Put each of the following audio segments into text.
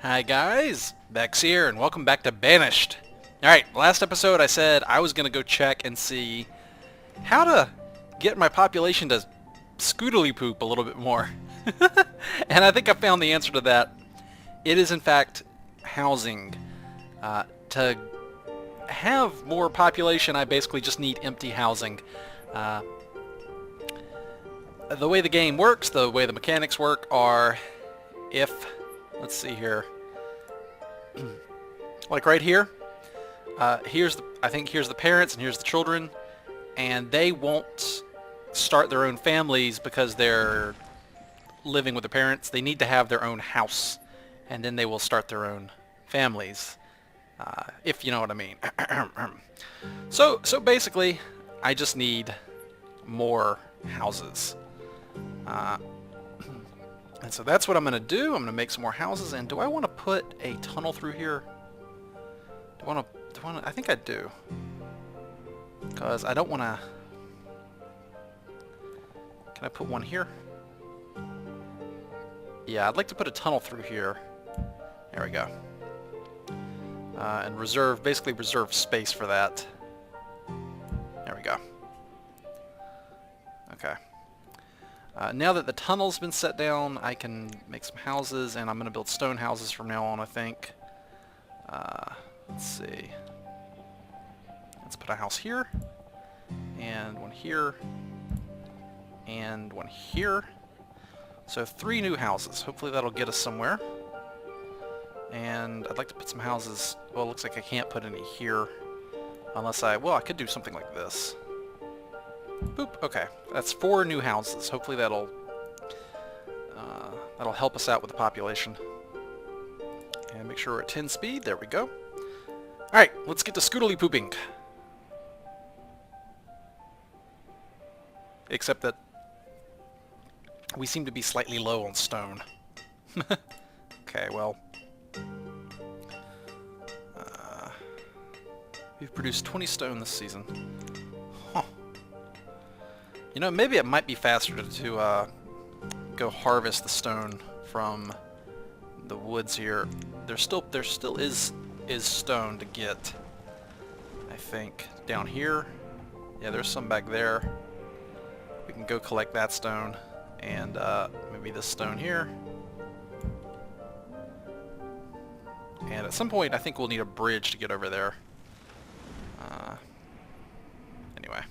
Hi guys, Vechs here, and welcome back to Banished. Alright, last episode I said I was going to go check and see how to get my population to scootily poop a little bit more. And I think I found the answer to that. It is in fact housing. To have more population, I basically just need empty housing. The way the game works, the way the mechanics work are if... Let's see here. Like right here, I think here's the parents and here's the children, and they won't start their own families because they're living with their parents. They need to have their own house, and then they will start their own families, if you know what I mean. So basically, I just need more houses. And so that's what I'm going to do. I'm going to make some more houses. And do I want to put a tunnel through here? I think I do. Because I don't want to... Can I put one here? Yeah, I'd like to put a tunnel through here. There we go. And basically reserve space for that. There we go. Okay. Now that the tunnel's been set down, I can make some houses, and I'm going to build stone houses from now on, I think. Let's see. Let's put a house here, and one here, and one here. So 3 new houses. Hopefully that'll get us somewhere. And I'd like to put some houses... Well, it looks like I can't put any here, unless well, I could do something like this. Boop. Okay, that's 4 new houses. Hopefully that'll help us out with the population. And make sure we're at 10 speed. There we go. All right, let's get to scootily pooping. Except that we seem to be slightly low on stone. Okay, well, we've produced 20 stone this season. Huh. You know, maybe it might be faster to go harvest the stone from the woods here. There still is stone to get, I think. Down here. Yeah, there's some back there. We can go collect that stone, and maybe this stone here. And at some point, I think we'll need a bridge to get over there. Anyway.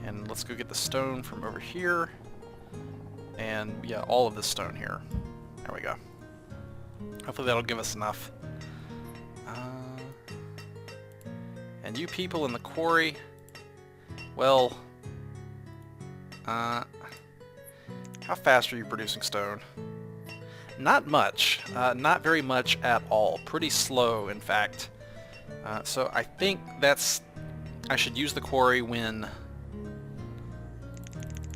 And let's go get the stone from over here. And yeah, all of this stone here. There we go. Hopefully that'll give us enough. And you people in the quarry, well, how fast are you producing stone? Not much. Not very much at all. Pretty slow, in fact. So I think I should use the quarry when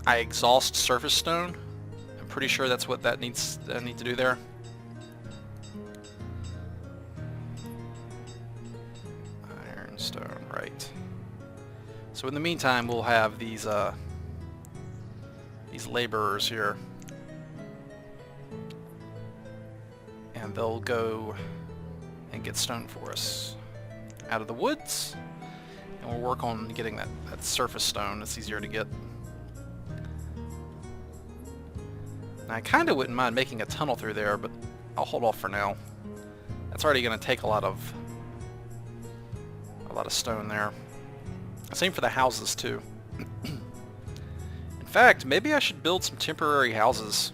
I exhaust surface stone. I'm pretty sure that's what I need to do there. Ironstone, right. So in the meantime, we'll have these laborers here. And they'll go and get stone for us out of the woods. And we'll work on getting that surface stone. It's easier to get. Now, I kind of wouldn't mind making a tunnel through there, but I'll hold off for now. That's already going to take a lot of stone there. Same for the houses too. In fact, maybe I should build some temporary houses.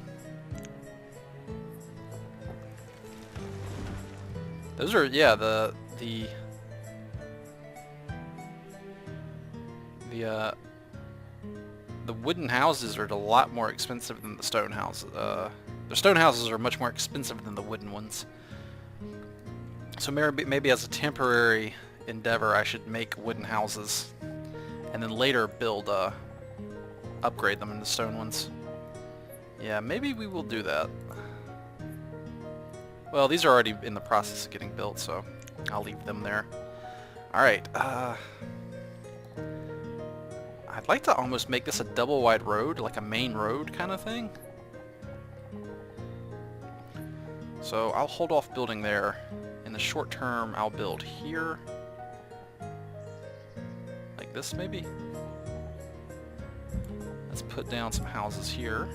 Those are, yeah, the wooden houses are a lot more expensive than the stone houses. The stone houses are much more expensive than the wooden ones. So maybe as a temporary endeavor, I should make wooden houses, and then later upgrade them into stone ones. Yeah, maybe we will do that. Well, these are already in the process of getting built, so I'll leave them there. Alright, I'd like to almost make this a double wide road, like a main road kind of thing. So I'll hold off building there. In the short term, I'll build here. Like this, maybe? Let's put down some houses here.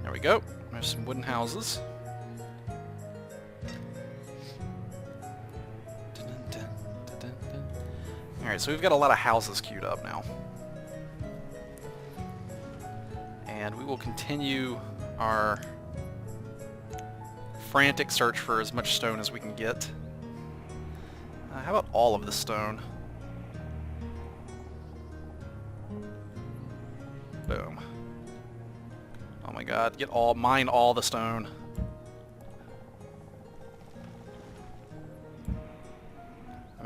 There we go. There's some wooden houses. Alright, so we've got a lot of houses queued up now. And we will continue our frantic search for as much stone as we can get. How about all of the stone? Boom. Oh my god, mine all the stone.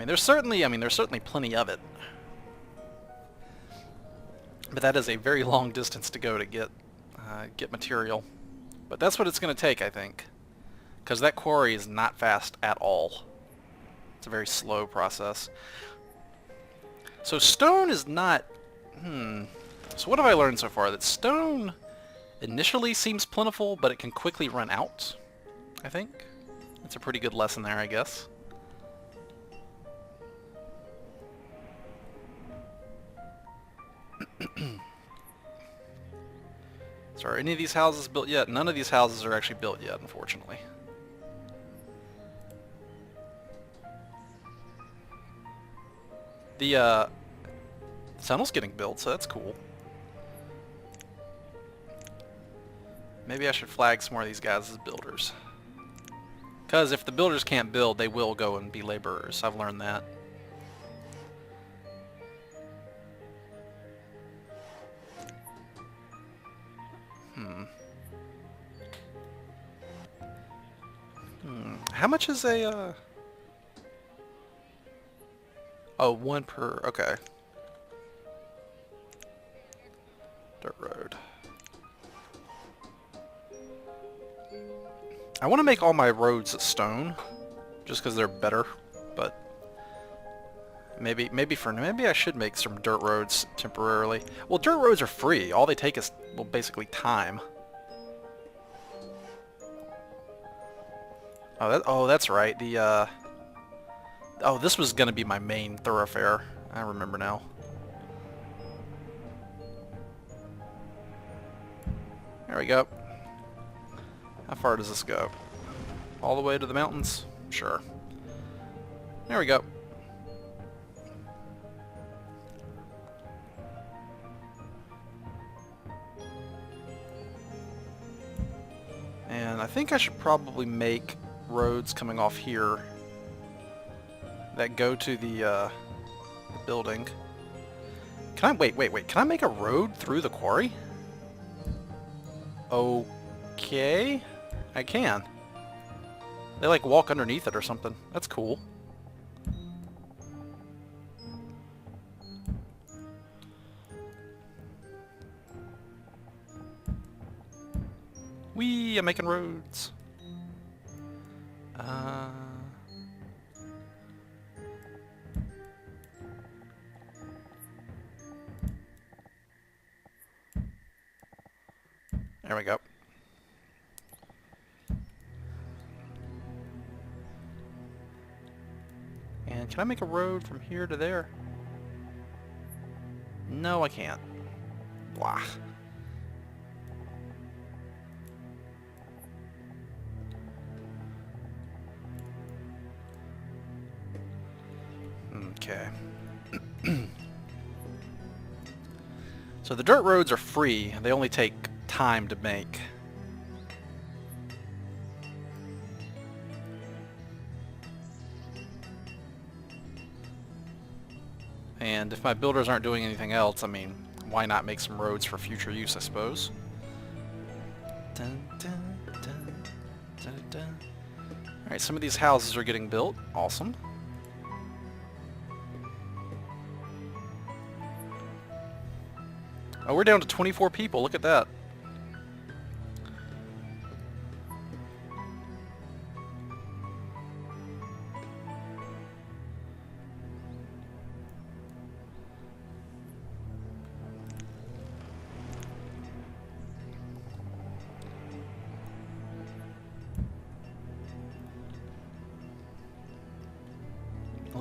There's certainly plenty of it. But that is a very long distance to go to get material. But that's what it's going to take, I think. Because that quarry is not fast at all. It's a very slow process. So stone is not... So what have I learned so far? That stone initially seems plentiful, but it can quickly run out, I think. That's a pretty good lesson there, I guess. So are any of these houses built yet? None of these houses are actually built yet, unfortunately. The tunnel's getting built, so that's cool. Maybe I should flag some more of these guys as builders. Because if the builders can't build, they will go and be laborers. I've learned that. How much is a, Oh, one per... Okay. Dirt road. I want to make all my roads stone, just because they're better, but maybe I should make some dirt roads temporarily. Well, dirt roads are free. All they take is, well, basically time. Oh, that's right. Oh, this was gonna be my main thoroughfare. I remember now. There we go. How far does this go? All the way to the mountains? Sure. There we go. And I think I should probably make roads coming off here that go to the building. Can I wait, can I make a road through the quarry? Okay, I can. They like walk underneath it or something. That's cool. Whee! I'm making roads. There we go. And can I make a road from here to there? No, I can't. Blah. Okay. So the dirt roads are free. They only take time to make. And if my builders aren't doing anything else, I mean, why not make some roads for future use, I suppose? Dun, dun, dun, dun, dun. Alright, some of these houses are getting built. Awesome. Oh, we're down to 24 people. Look at that.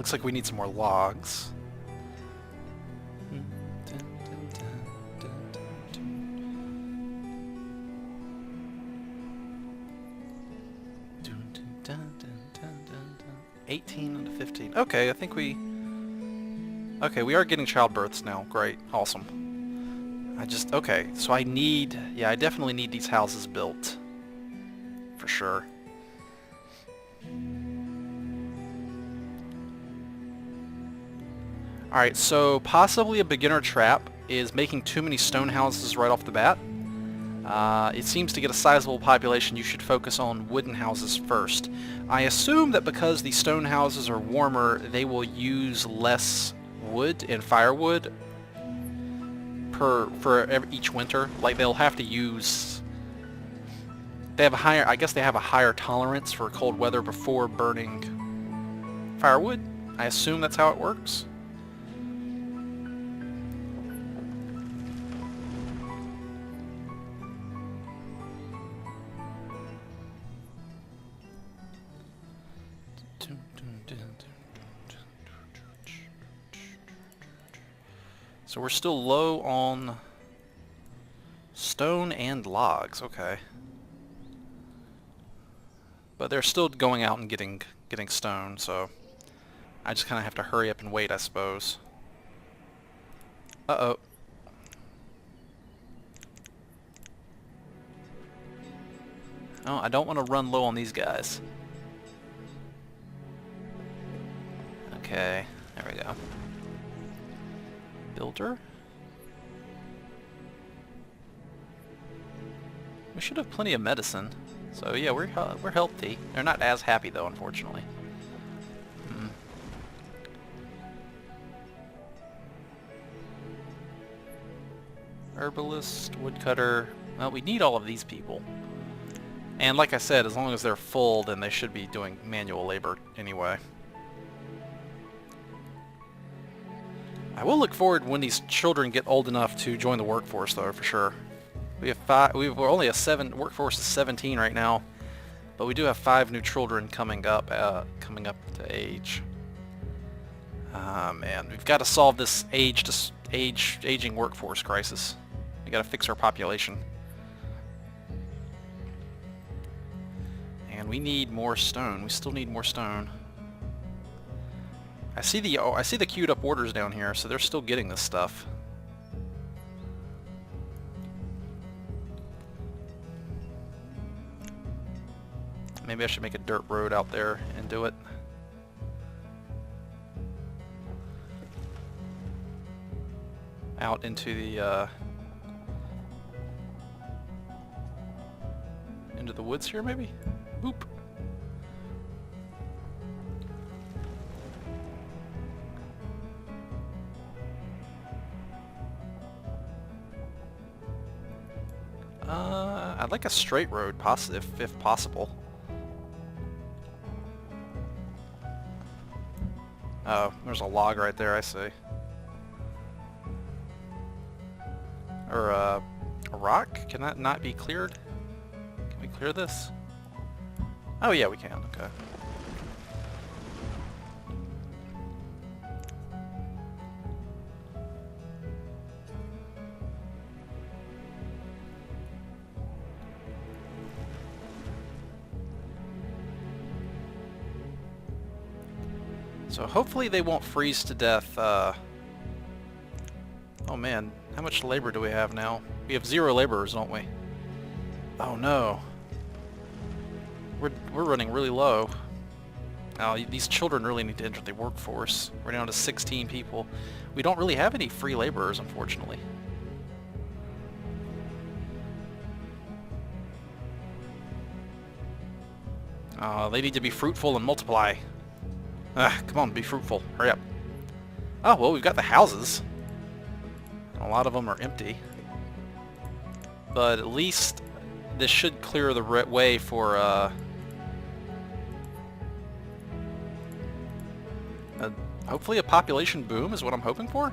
looks like we need some more logs. $18 to $15. Okay, I think we... Okay, we are getting childbirths now. Great. Awesome. Okay, so I need... Yeah, I definitely need these houses built. For sure. Alright, so possibly a beginner trap is making too many stone houses right off the bat. It seems to get a sizable population, you should focus on wooden houses first. I assume that because the stone houses are warmer, they will use less wood and firewood each winter. Like they'll have to use... They have a higher... I guess they have a higher tolerance for cold weather before burning firewood. I assume that's how it works. So we're still low on stone and logs, okay. But they're still going out and getting stone, so I just kind of have to hurry up and wait, I suppose. Uh-oh. Oh, I don't want to run low on these guys. Okay, there we go. Builder? We should have plenty of medicine. So yeah, we're healthy. They're not as happy though, unfortunately. Herbalist, woodcutter. Well, we need all of these people. And like I said, as long as they're full, then they should be doing manual labor anyway. I will look forward when these children get old enough to join the workforce, though, for sure. We have we're only workforce is 17 right now, but we do have 5 new children coming up to age. Ah, man, we've got to solve this aging workforce crisis. We got to fix our population, and we need more stone. We still need more stone. I see the queued up orders down here, so they're still getting this stuff. Maybe I should make a dirt road out there and do it. Out into the woods here, maybe? Boop. I'd like a straight road, if possible. Oh, there's a log right there, I see. Or a rock? Can that not be cleared? Can we clear this? Oh yeah, we can, okay. So hopefully they won't freeze to death. Oh man, how much labor do we have now? We have 0 laborers, don't we? Oh no. We're running really low. Now these children really need to enter the workforce. We're down to 16 people. We don't really have any free laborers, unfortunately. They need to be fruitful and multiply. Come on, be fruitful. Hurry up. Oh, well, we've got the houses. A lot of them are empty. But at least this should clear the way for, hopefully a population boom is what I'm hoping for.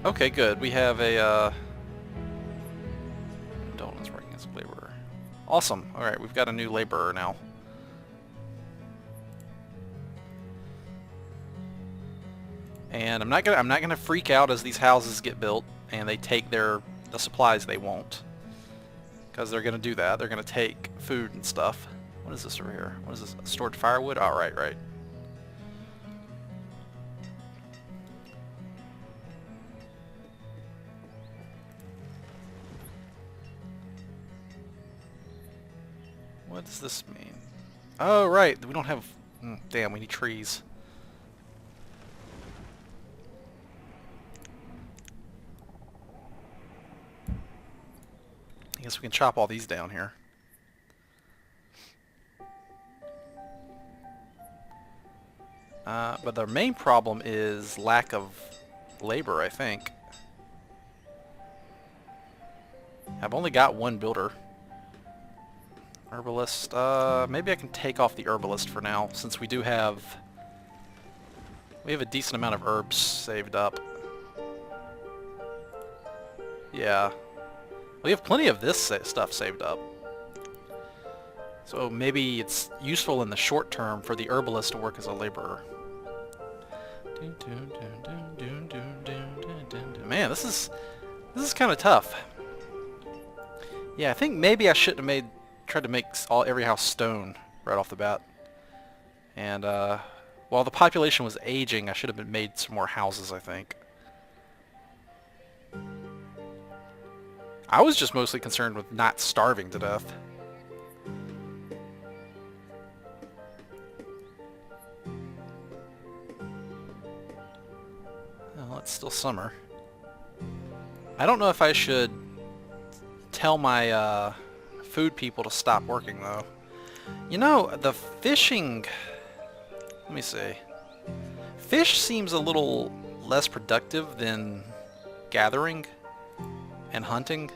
Okay, good. We have a, Dalton's working as a laborer. Awesome. Alright, we've got a new laborer now. And I'm not gonna freak out as these houses get built and they take the supplies they want, because they're gonna do that. They're gonna take food and stuff. What is this over here? What is this? Stored firewood? Oh, right. What does this mean? Oh, right. We don't have... damn, we need trees. I guess we can chop all these down here. But the main problem is lack of labor, I think. I've only got one builder. Herbalist, maybe I can take off the herbalist for now, since we have a decent amount of herbs saved up. Yeah. We have plenty of this stuff saved up. So maybe it's useful in the short term for the herbalist to work as a laborer. Man, this is kind of tough. Yeah, I think maybe I shouldn't have tried to make every house stone right off the bat. And while the population was aging, I should have made some more houses, I think. I was just mostly concerned with not starving to death. Well, it's still summer. I don't know if I should tell my food people to stop working, though. You know, the fishing... Let me see. Fish seems a little less productive than gathering and hunting.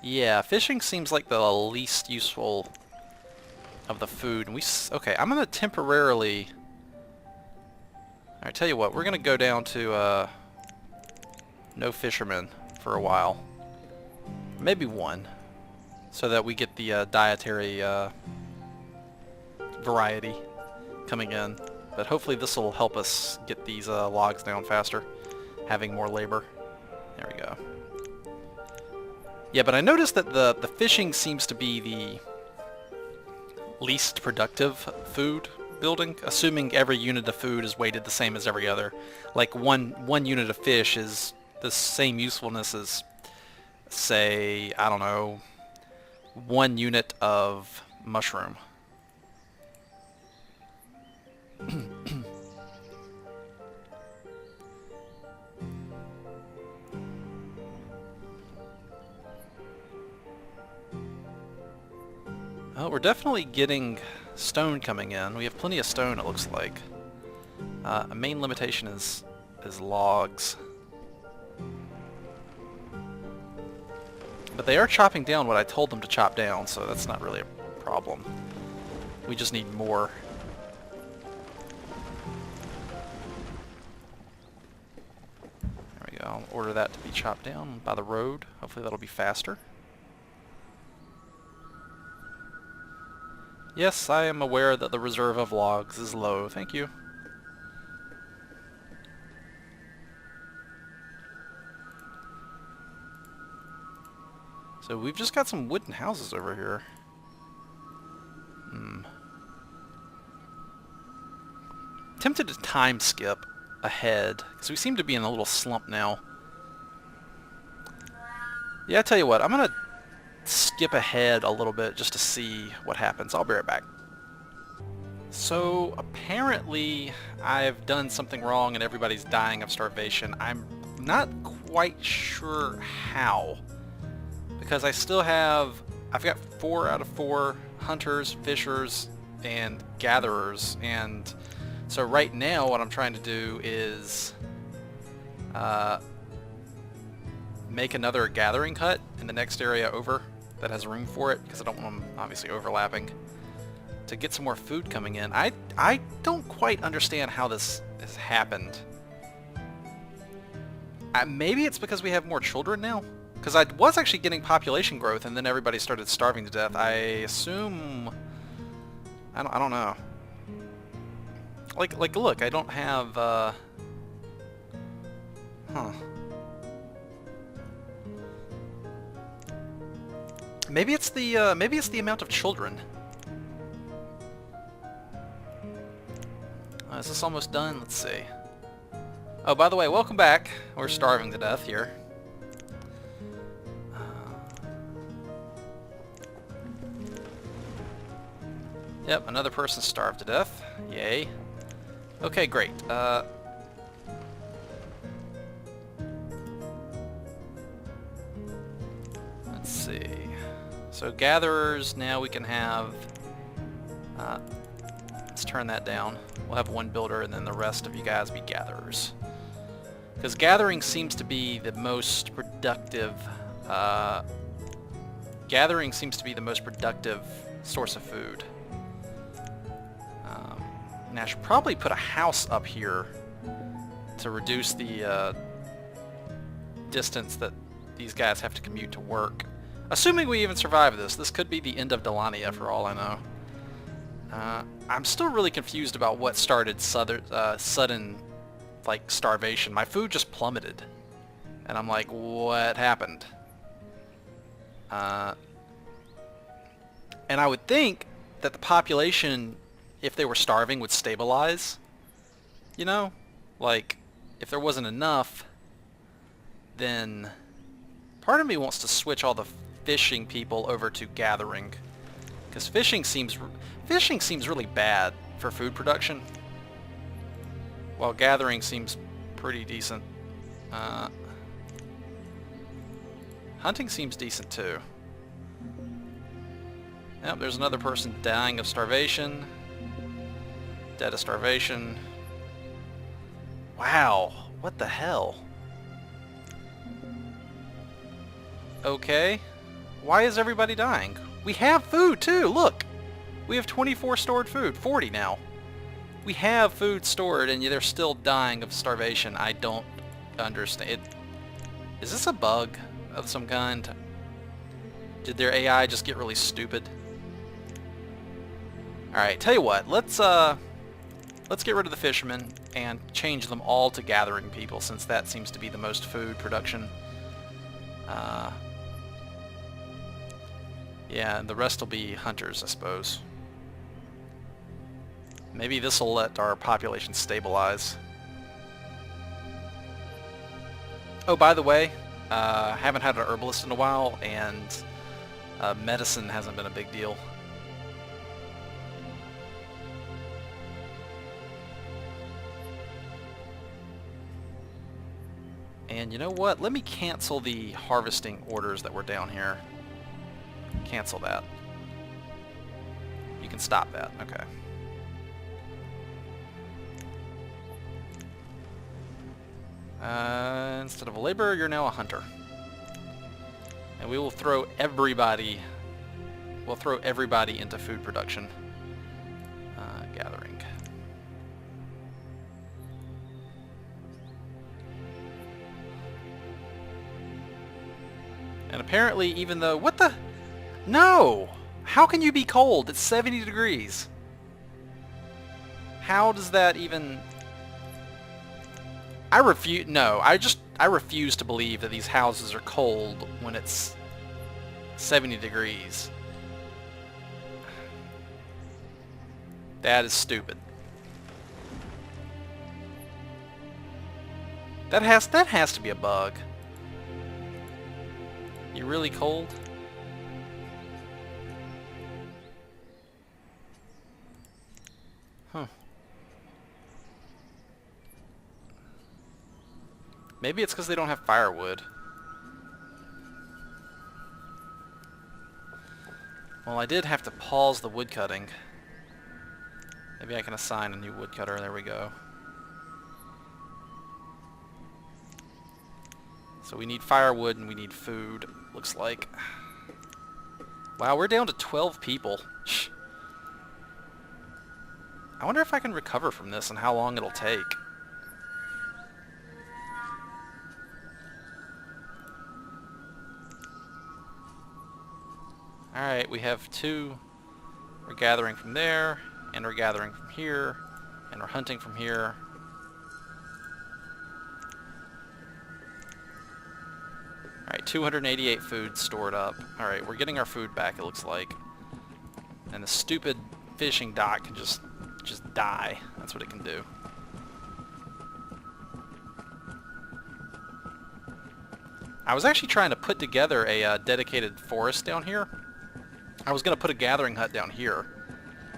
Yeah, fishing seems like the least useful of the food. Okay, I'm gonna temporarily... Alright, tell you what, we're gonna go down to no fishermen for a while. Maybe one, so that we get the dietary variety coming in. But hopefully this will help us get these logs down faster, having more labor. There we go. Yeah, but I noticed that the fishing seems to be the least productive food building, assuming every unit of food is weighted the same as every other. Like one unit of fish is the same usefulness as, say, I don't know, 1 unit of mushroom. Oh, we're definitely getting stone coming in. We have plenty of stone, it looks like. A main limitation is logs. But they are chopping down what I told them to chop down, so that's not really a problem. We just need more. There we go. I'll order that to be chopped down by the road. Hopefully that'll be faster. Yes, I am aware that the reserve of logs is low. Thank you. So we've just got some wooden houses over here. Tempted to time skip ahead, because we seem to be in a little slump now. Yeah, I tell you what, I'm gonna skip ahead a little bit just to see what happens. I'll be right back. So apparently I've done something wrong and everybody's dying of starvation. I'm not quite sure how, because I've got 4 out of 4 hunters, fishers, and gatherers, and so right now what I'm trying to do is make another gathering hut in the next area over that has room for it, because I don't want them obviously overlapping, to get some more food coming in. I don't quite understand how this has happened. Maybe it's because we have more children now? Because I was actually getting population growth and then everybody started starving to death. I assume... I don't know. Like, look, I don't have, huh. Maybe it's the amount of children. Is this almost done? Let's see. Oh, by the way, welcome back. We're starving to death here. Yep, another person starved to death. Yay. Okay, great. Let's see. So gatherers, now we can have... let's turn that down. We'll have one builder and then the rest of you guys be gatherers. Because gathering seems to be the most productive... gathering seems to be the most productive source of food. And I should probably put a house up here to reduce the distance that these guys have to commute to work. Assuming we even survive this. This could be the end of Delania for all I know. I'm still really confused about what started sudden like starvation. My food just plummeted. And I'm like, what happened? And I would think that the population, if they were starving, would stabilize. You know? Like, if there wasn't enough, then part of me wants to switch all the fishing people over to gathering. Because fishing seems really bad for food production, while gathering seems pretty decent. Hunting seems decent too. Yep, there's another person dying of starvation. Dead of starvation. Wow, what the hell? Okay, why is everybody dying? We have food too, look! We have 24 stored food, 40 now. We have food stored and they're still dying of starvation. I don't understand. Is this a bug of some kind? Did their AI just get really stupid? Alright, tell you what, let's get rid of the fishermen and change them all to gathering people, since that seems to be the most food production. Yeah, and the rest will be hunters, I suppose. Maybe this will let our population stabilize. Oh, by the way, haven't had an herbalist in a while, and medicine hasn't been a big deal. And you know what? Let me cancel the harvesting orders that were down here. Cancel that. You can stop that. Okay. Instead of a laborer, you're now a hunter. And we will throw everybody... We'll throw everybody into food production. Gathering. And apparently, even though... What the... No! How can you be cold? It's 70 degrees. How does that even... I refuse... No, I refuse to believe that these houses are cold when it's 70 degrees. That is stupid. That has to be a bug. You really cold? Huh. Maybe it's because they don't have firewood. Well, I did have to pause the woodcutting. Maybe I can assign a new woodcutter. There we go. So we need firewood and we need food, looks like. Wow, we're down to 12 people. I wonder if I can recover from this and how long it'll take. Alright, we have 2. We're gathering from there, and we're gathering from here, And we're hunting from here. Alright, 288 food stored up. Alright, we're getting our food back, it looks like. And the stupid fishing dock can just die. That's what it can do. I was actually trying to put together a dedicated forest down here. I was going to put a gathering hut down here,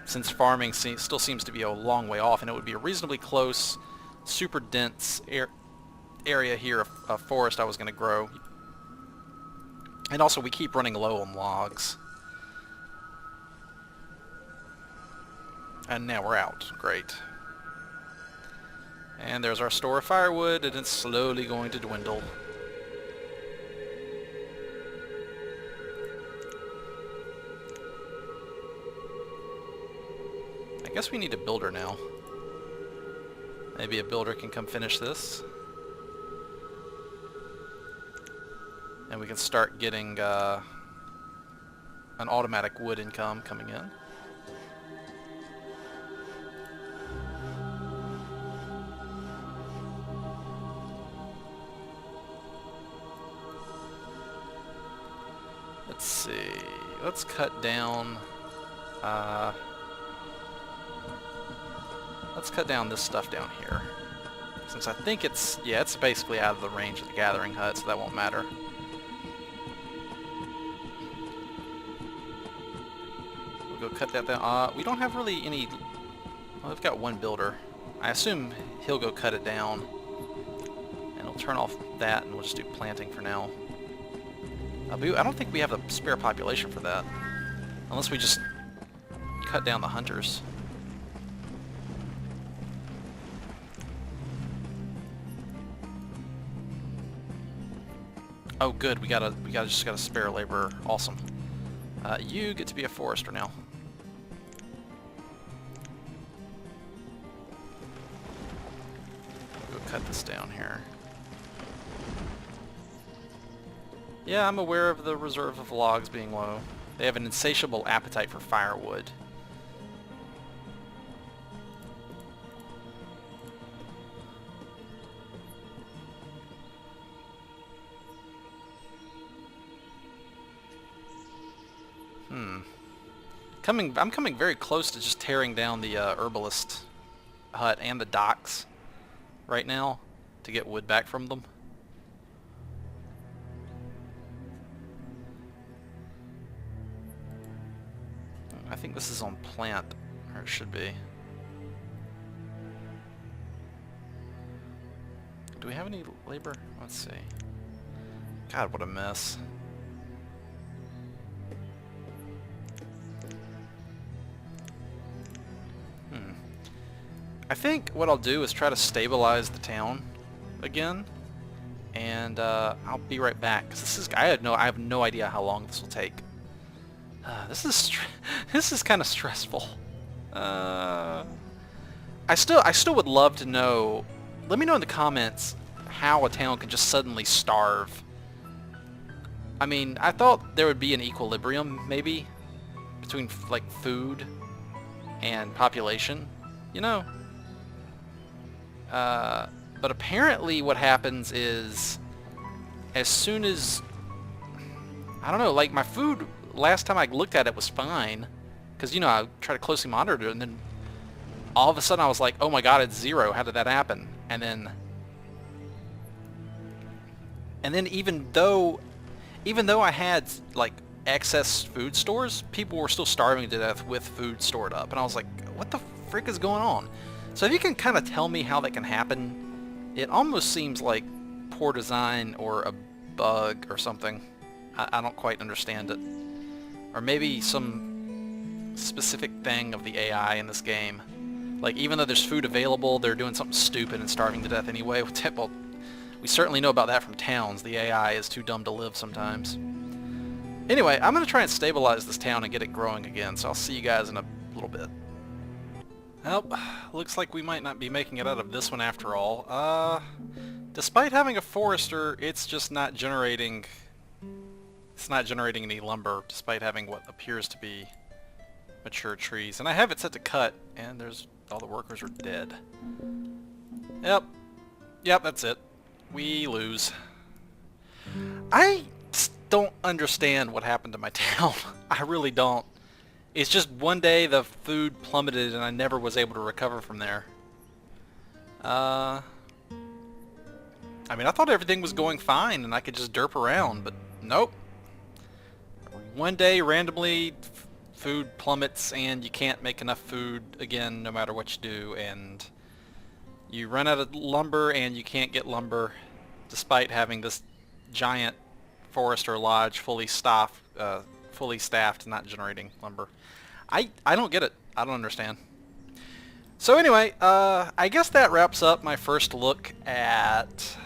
since farming still seems to be a long way off, and it would be a reasonably close, super dense area here of forest I was going to grow. And also, we keep running low on logs. And now we're out. Great. And there's our store of firewood, and it's slowly going to dwindle. I guess we need a builder now. Maybe a builder can come finish this. And we can start getting an automatic wood income coming in. Let's see. Let's cut down. Let's cut down this stuff down here. Since I think it's basically out of the range of the gathering hut, so that won't matter. We'll go cut that down. We don't have really any... Well, we've got one builder. I assume he'll go cut it down. And he'll turn off that, and we'll just do planting for now. I don't think we have the spare population for that. Unless we just cut down the hunters. Oh good, we just got a spare laborer. Awesome. You get to be a forester now. We'll go cut this down here. Yeah, I'm aware of the reserve of logs being low. They have an insatiable appetite for firewood. I'm coming very close to just tearing down the herbalist hut and the docks right now to get wood back from them. I think this is on plant, or it should be. Do we have any labor? Let's see. God, what a mess. I think what I'll do is try to stabilize the town again, and I'll be right back. Cause this is I have no idea how long this will take. This is kind of stressful. I still would love to know. Let me know in the comments how a town can just suddenly starve. I mean, I thought there would be an equilibrium maybe between like food and population, you know. But apparently what happens is as soon as, I don't know, like my food, last time I looked at it was fine, because, you know, I try to closely monitor it, and then all of a sudden I was like, oh my god, it's zero, how did that happen? And then even though I had, like, excess food stores, people were still starving to death with food stored up, and I was like, what the frick is going on? So if you can kind of tell me how that can happen, it almost seems like poor design or a bug or something. I don't quite understand it. Or maybe some specific thing of the AI in this game. Like, even though there's food available, they're doing something stupid and starving to death anyway. Well, we certainly know about that from towns. The AI is too dumb to live sometimes. Anyway, I'm going to try and stabilize this town and get it growing again, so I'll see you guys in a little bit. Well, looks like we might not be making it out of this one after all. Despite having a forester, it's just not generating... It's not generating any lumber, despite having what appears to be mature trees. And I have it set to cut, and there's all the workers are dead. Yep. Yep, that's it. We lose. I just don't understand what happened to my town. I really don't. It's just one day the food plummeted and I never was able to recover from there. I mean, I thought everything was going fine and I could just derp around, but nope. One day, randomly, food plummets and you can't make enough food again no matter what you do, and you run out of lumber and you can't get lumber despite having this giant forest or lodge fully staffed, not generating lumber. I don't get it. I don't understand. So anyway, I guess that wraps up my first look at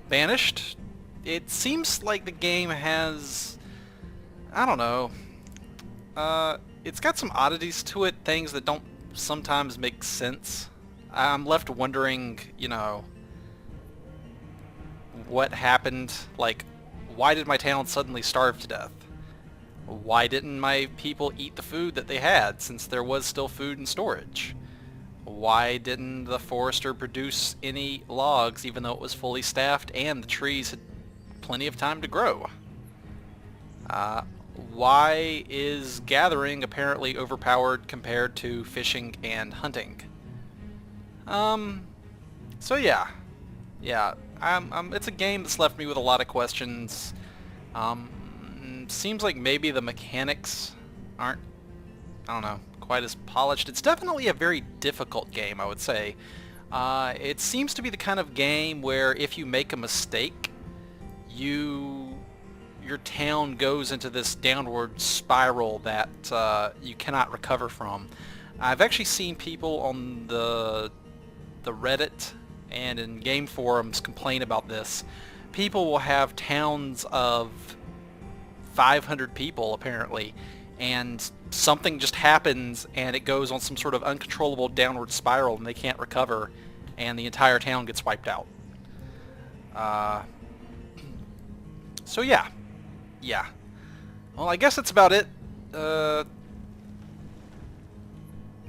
Banished. It seems like the game has, I don't know, it's got some oddities to it, things that don't sometimes make sense. I'm left wondering, you know, what happened. Like, why did my town suddenly starve to death? Why didn't my people eat the food that they had, since there was still food in storage? Why didn't the forester produce any logs even though it was fully staffed and the trees had plenty of time to grow? Why is gathering apparently overpowered compared to fishing and hunting? So yeah. It's a game that's left me with a lot of questions. Seems like maybe the mechanics aren't, I don't know, quite as polished. It's definitely a very difficult game, I would say. It seems to be the kind of game where if you make a mistake, your town goes into this downward spiral that you cannot recover from. I've actually seen people on the Reddit and in game forums complain about this. People will have towns of 500 people apparently, and something just happens and it goes on some sort of uncontrollable downward spiral and they can't recover and the entire town gets wiped out. So yeah. Well, I guess that's about it.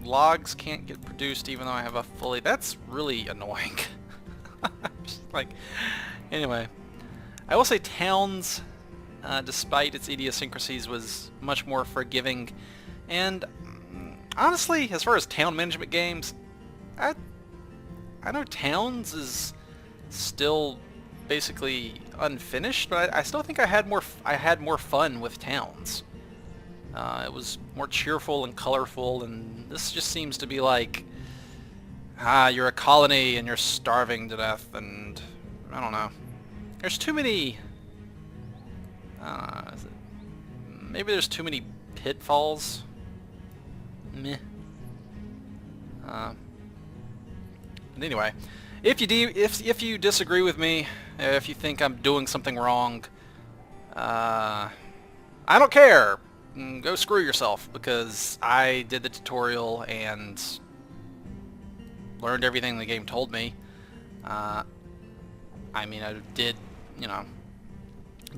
Logs can't get produced even though I have a fully... That's really annoying. Just like... Anyway. I will say Towns, despite its idiosyncrasies, was much more forgiving. And honestly, as far as town management games, I know Towns is still basically unfinished, but I still think I had more fun with Towns. It was more cheerful and colorful, and this just seems to be like, you're a colony and you're starving to death, and I don't know. There's too many, maybe there's too many pitfalls. Meh. But anyway, if you disagree with me, if you think I'm doing something wrong, I don't care. Go screw yourself, because I did the tutorial and learned everything the game told me. I mean, I did, you know,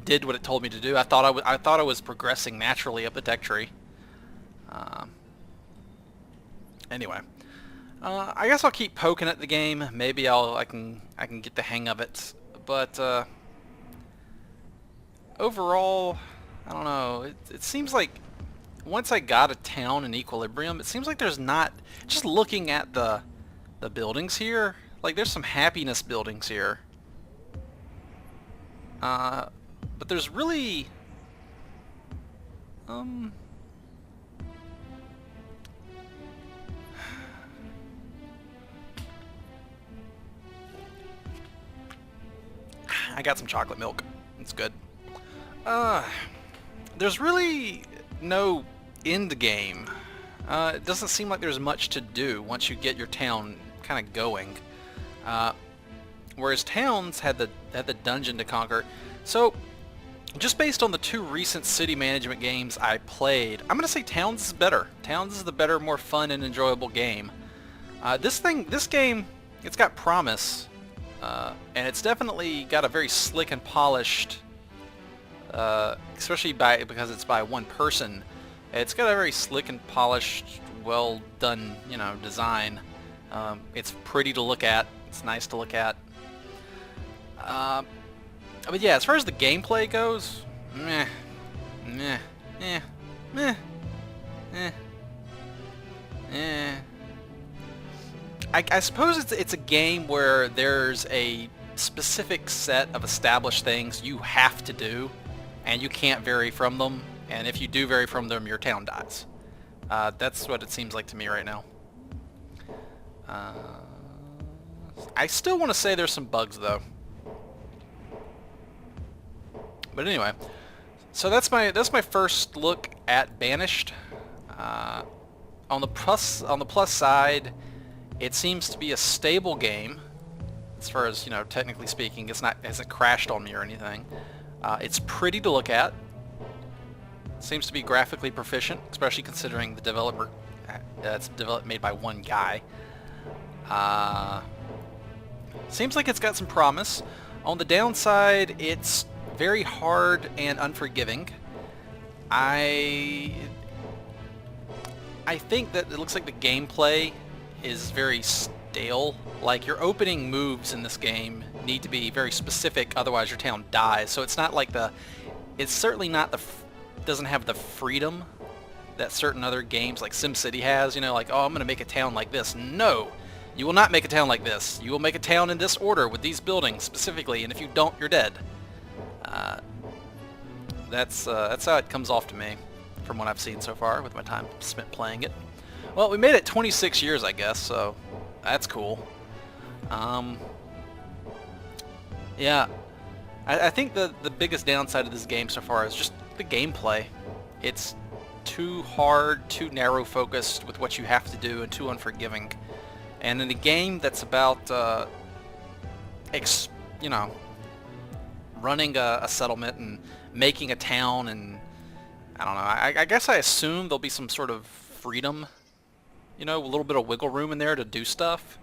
did what it told me to do. I thought I was progressing naturally up the tech tree. Anyway, I guess I'll keep poking at the game. Maybe I can get the hang of it. But overall, I don't know. It seems like once I got a town in equilibrium, it seems like there's not, just looking at the buildings here, like there's some happiness buildings here. But there's really I got some chocolate milk. It's good. There's really no end game. It doesn't seem like there's much to do once you get your town kind of going. Whereas Towns had the dungeon to conquer. So, just based on the two recent city management games I played, I'm gonna say Towns is better. Towns is the better, more fun and enjoyable game. This game, it's got promise, and it's definitely got a very slick and polished, especially because it's by one person. It's got a very slick and polished well done, you know, design. It's pretty to look at. It's nice to look at. But yeah, as far as the gameplay goes, meh, meh, eh, meh, eh, eh. I suppose it's a game where there's a specific set of established things you have to do, and you can't vary from them. And if you do vary from them, your town dies. That's what it seems like to me right now. I still want to say there's some bugs though. But anyway, so that's my first look at Banished. On the plus side, it seems to be a stable game. As far as, you know, technically speaking, it hasn't crashed on me or anything. It's pretty to look at. Seems to be graphically proficient, especially considering the developer. It's made by one guy. Seems like it's got some promise. On the downside, it's very hard and unforgiving. I think that it looks like the gameplay is very stale. Like, your opening moves in this game need to be very specific, otherwise your town dies. So it's not like it's certainly not doesn't have the freedom that certain other games like SimCity has, you know, like, oh, I'm going to make a town like this. No, you will not make a town like this. You will make a town in this order with these buildings specifically, and if you don't, you're dead. That's how it comes off to me from what I've seen so far with my time spent playing it. Well, we made it 26 years, I guess, so that's cool. Yeah, I think the biggest downside of this game so far is just the gameplay. It's too hard, too narrow focused with what you have to do, and too unforgiving. And in a game that's about, you know, running a settlement and making a town, and I don't know, I guess I assume there'll be some sort of freedom, you know, a little bit of wiggle room in there to do stuff.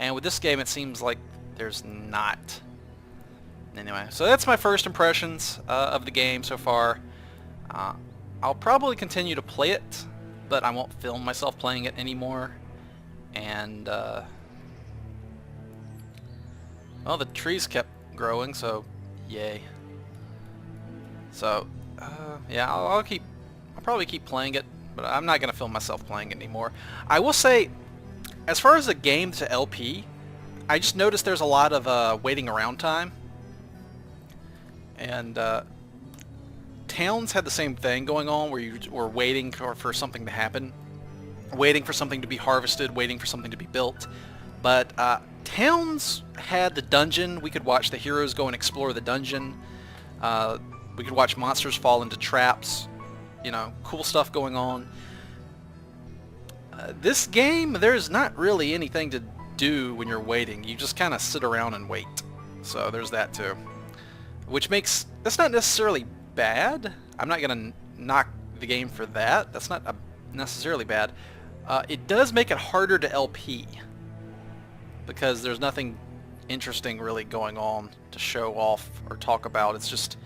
And with this game, it seems like there's not. Anyway, so that's my first impressions of the game so far. I'll probably continue to play it, but I won't film myself playing it anymore. And, well, the trees kept growing, so yay. So, yeah, I'll probably keep playing it, but I'm not going to film myself playing it anymore. I will say, as far as a game to LP, I just noticed there's a lot of waiting around time. And towns had the same thing going on, where you were waiting for something to happen, waiting for something to be harvested, waiting for something to be built. But towns had the dungeon. We could watch the heroes go and explore the dungeon. We could watch monsters fall into traps. You know, cool stuff going on. This game, there's not really anything to do when you're waiting. You just kind of sit around and wait. So there's that too. Which makes... that's not necessarily bad. I'm not going to knock the game for that. That's not necessarily bad. It does make it harder to LP. Because there's nothing interesting really going on to show off or talk about. It's just,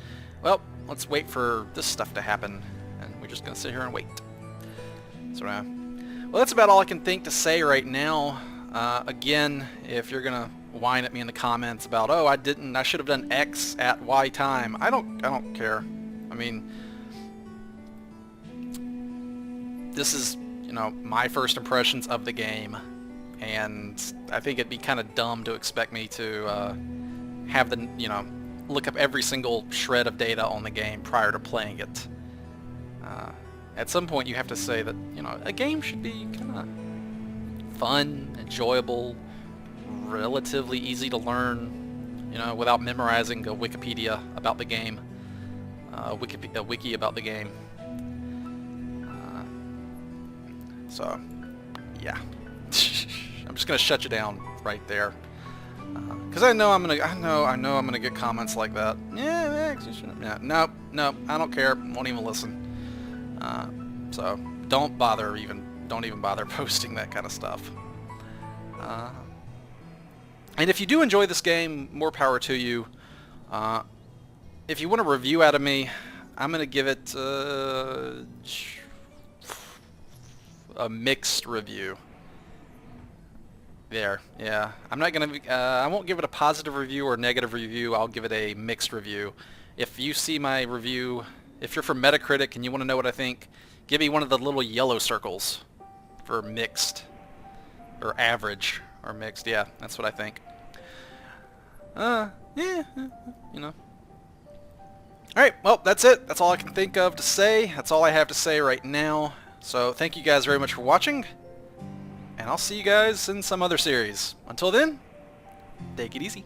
well, let's wait for this stuff to happen. And we're just going to sit here and wait. So, well, that's about all I can think to say right now. Again, if you're going to whine at me in the comments about, oh, I should have done X at Y time. I don't care. I mean, this is, you know, my first impressions of the game, and I think it'd be kind of dumb to expect me to have the, you know, look up every single shred of data on the game prior to playing it. At some point you have to say that, you know, a game should be kind of fun, enjoyable, relatively easy to learn, you know, without memorizing a Wikipedia about the game, a wiki about the game. So, yeah, I'm just gonna shut you down right there, because I know I'm gonna get comments like that. Yeah, Max, you shouldn't. Yeah, nope, I don't care. Won't even listen. So don't even bother posting that kind of stuff. And if you do enjoy this game, more power to you. If you want a review out of me, I'm going to give it a mixed review. There, yeah. I'm not gonna. I won't give it a positive review or negative review. I'll give it a mixed review. If you see my review, if you're from Metacritic and you want to know what I think, give me one of the little yellow circles for mixed or average or mixed. Yeah, that's what I think. Yeah, you know. Alright, well, that's it. That's all I can think of to say. That's all I have to say right now. So thank you guys very much for watching, and I'll see you guys in some other series. Until then, take it easy.